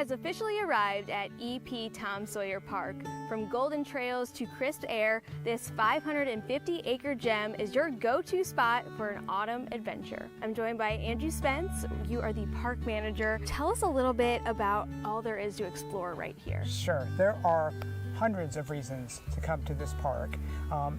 has officially arrived at EP Tom Sawyer Park. From golden trails to crisp air, this 550-acre gem is your go-to spot for an autumn adventure. I'm joined by Andrew Spence. You are the park manager. Tell us a little bit about all there is to explore right here. Sure. There are hundreds of reasons to come to this park,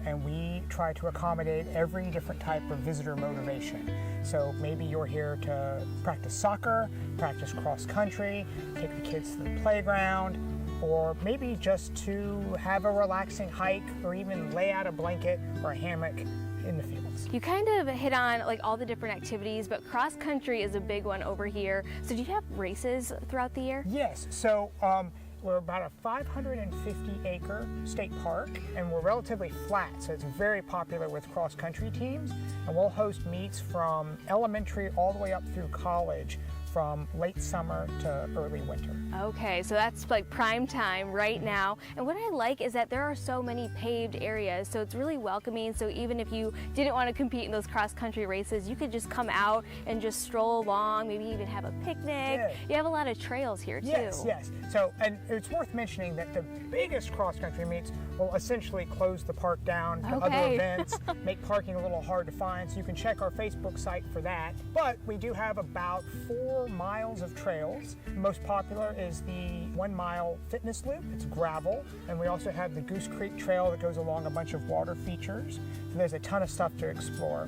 and we try to accommodate every different type of visitor motivation. So maybe you're here to practice soccer, practice cross country, take the kids to the playground, or maybe just to have a relaxing hike or even lay out a blanket or a hammock in the fields. You kind of hit on like all the different activities, but cross country is a big one over here. So do you have races throughout the year? Yes. So we're about a 550-acre state park, and we're relatively flat, so it's very popular with cross-country teams. And we'll host meets from elementary all the way up through college, from late summer to early winter. Okay, so that's like prime time right now. And what I like is that there are so many paved areas, so it's really welcoming. So even if you didn't want to compete in those cross-country races, you could just come out and just stroll along, maybe even have a picnic. Yeah. You have a lot of trails here too. Yes. So, and it's worth mentioning that the biggest cross-country meets will essentially close the park down to other events, make parking a little hard to find, so you can check our Facebook site for that. But we do have about 4 miles of trails. The most popular is the 1 mile fitness loop. It's gravel. And we also have the Goose Creek Trail that goes along a bunch of water features. So there's a ton of stuff to explore.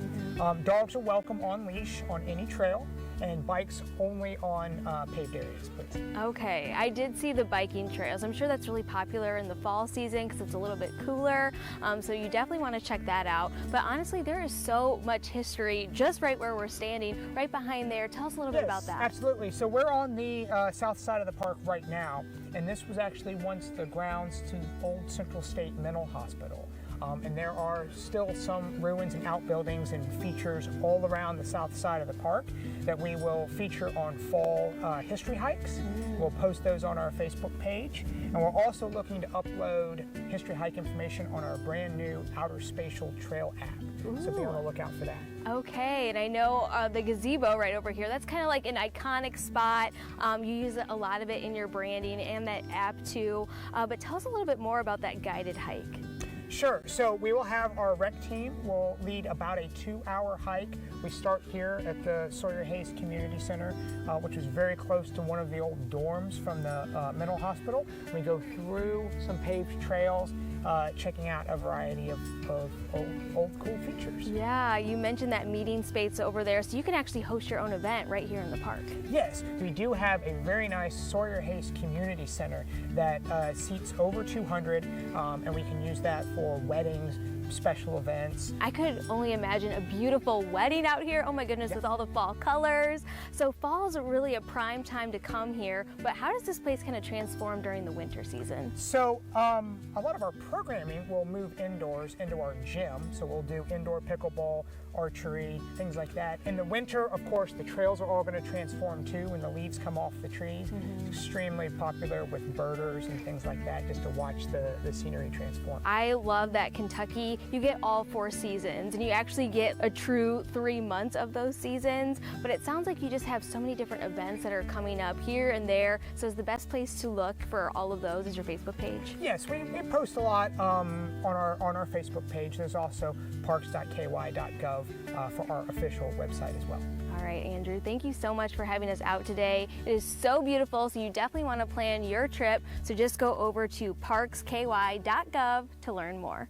Dogs are welcome on leash on any trail, and bikes only on paved areas, please. Okay, I did see the biking trails. I'm sure that's really popular in the fall season because it's a little bit cooler, so you definitely want to check that out. But honestly, there is so much history just right where we're standing, right behind there. Tell us a little bit about that. Absolutely. So we're on the south side of the park right now, and this was actually once the grounds to Old Central State Mental Hospital. And there are still some ruins and outbuildings and features all around the south side of the park that we will feature on fall history hikes. We'll post those on our Facebook page. And we're also looking to upload history hike information on our brand new Outer Spatial Trail app. So be on the lookout for that. Okay, and I know the gazebo right over here, that's kind of like an iconic spot. You use a lot of it in your branding and that app too. But tell us a little bit more about that guided hike. Sure. So we will have our rec team will lead about a 2-hour hike. We start here at the Sawyer Hayes Community Center, which is very close to one of the old dorms from the mental hospital. We go through some paved trails, checking out a variety of old cool features. Yeah, you mentioned that meeting space over there, so you can actually host your own event right here in the park. Yes, we do have a very nice Sawyer Hayes Community Center that seats over 200, and we can use that for weddings, special events. I could only imagine a beautiful wedding out here. Oh my goodness, with all the fall colors. So fall is really a prime time to come here, but how does this place kind of transform during the winter season? So a lot of our programming will move indoors into our gym. So we'll do indoor pickleball, archery, things like that. In the winter, of course, the trails are all going to transform too when the leaves come off the trees. It's extremely popular with birders and things like that, just to watch the scenery transform. I love that Kentucky, you get all 4 seasons, and you actually get a true 3 months of those seasons, but it sounds like you just have so many different events that are coming up here and there. So is the best place to look for all of those is your Facebook page? Yes, we post a lot on our Facebook page. There's also parks.ky.gov for our official website as well. All right, Andrew, thank you so much for having us out today. It is so beautiful, so you definitely want to plan your trip. So just go over to parks.ky.gov to learn more.